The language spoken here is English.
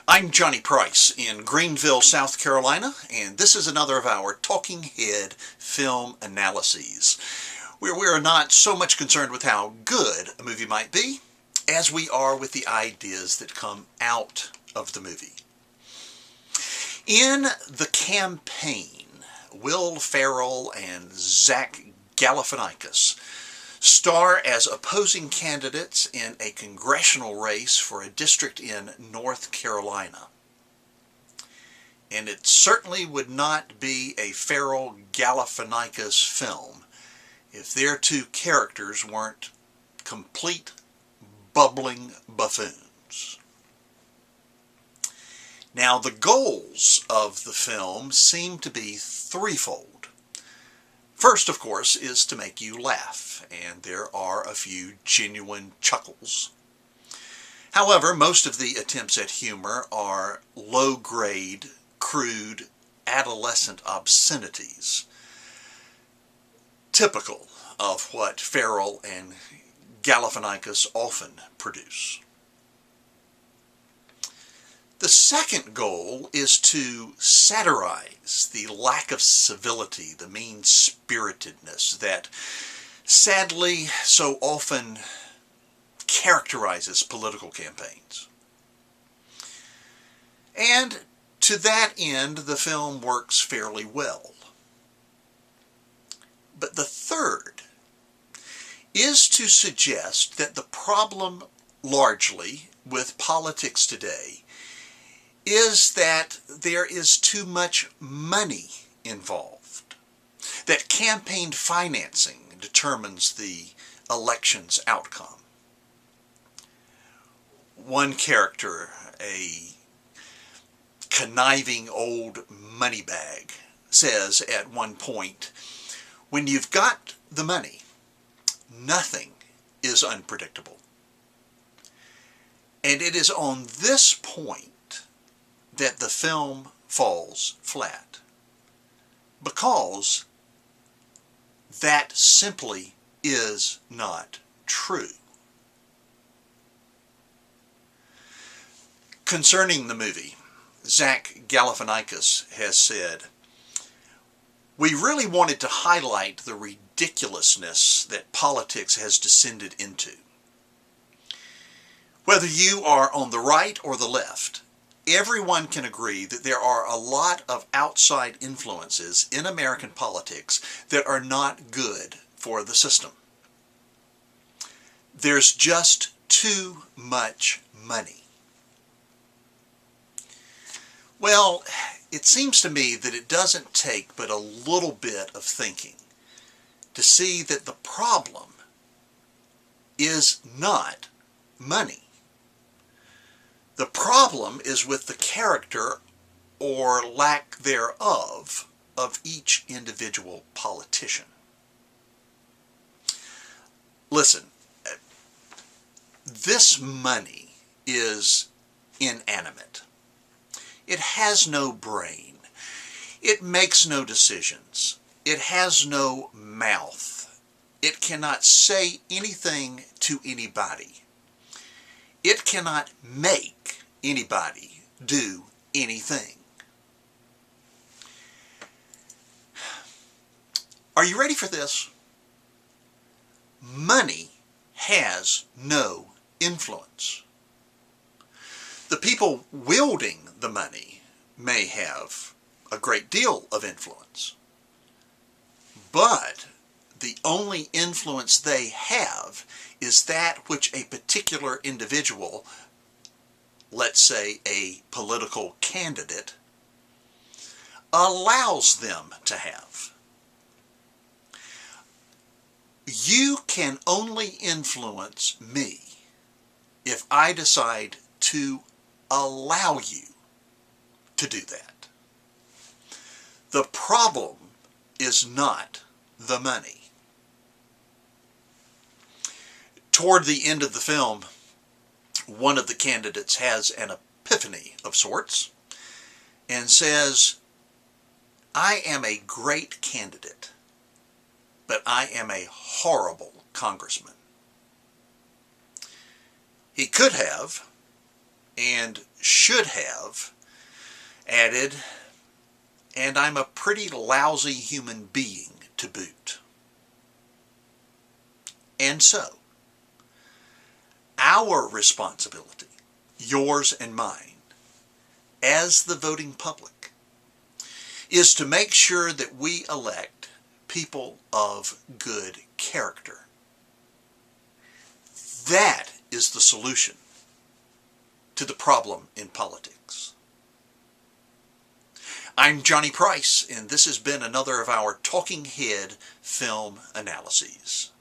I'm Johnny Price in Greenville, South Carolina, and this is another of our Talking Head film analyses, where we're not so much concerned with how good a movie might be, as we are with the ideas that come out of the movie. In The Campaign, Will Ferrell and Zach Galifianakis star as opposing candidates in a congressional race for a district in North Carolina. And it certainly would not be a Ferrell-Galifianakis film if their two characters weren't complete bubbling buffoons. Now, the goals of the film seem to be threefold. First, of course, is to make you laugh, and there are a few genuine chuckles. However, most of the attempts at humor are low-grade, crude, adolescent obscenities, typical of what Ferrell and Galifianakis often produce. The second goal is to satirize the lack of civility, the mean-spiritedness that sadly so often characterizes political campaigns. And to that end, the film works fairly well. But the third is to suggest that the problem largely with politics today is that there is too much money involved, that campaign financing determines the election's outcome. One character, a conniving old moneybag, says at one point, "When you've got the money, nothing is unpredictable." And it is on this point that the film falls flat, because that simply is not true. Concerning the movie, Zach Galifianakis has said, "We really wanted to highlight the ridiculousness that politics has descended into. Whether you are on the right or the left, everyone can agree that there are a lot of outside influences in American politics that are not good for the system. There's just too much money." Well, it seems to me that it doesn't take but a little bit of thinking to see that the problem is not money. The problem is with the character, or lack thereof, of each individual politician. Listen, this money is inanimate. It has no brain. It makes no decisions. It has no mouth. It cannot say anything to anybody. It cannot make anybody do anything. Are you ready for this? Money has no influence. The people wielding the money may have a great deal of influence, but the only influence they have is that which a particular individual, let's say a political candidate, allows them to have. You can only influence me if I decide to allow you to do that. The problem is not the money. Toward the end of the film, one of the candidates has an epiphany of sorts and says, "I am a great candidate, but I am a horrible congressman." He could have, and should have added, and I'm a pretty lousy human being to boot. And so, our responsibility, yours and mine, as the voting public, is to make sure that we elect people of good character. That is the solution to the problem in politics. I'm Johnny Price, and this has been another of our Talking Head film analyses.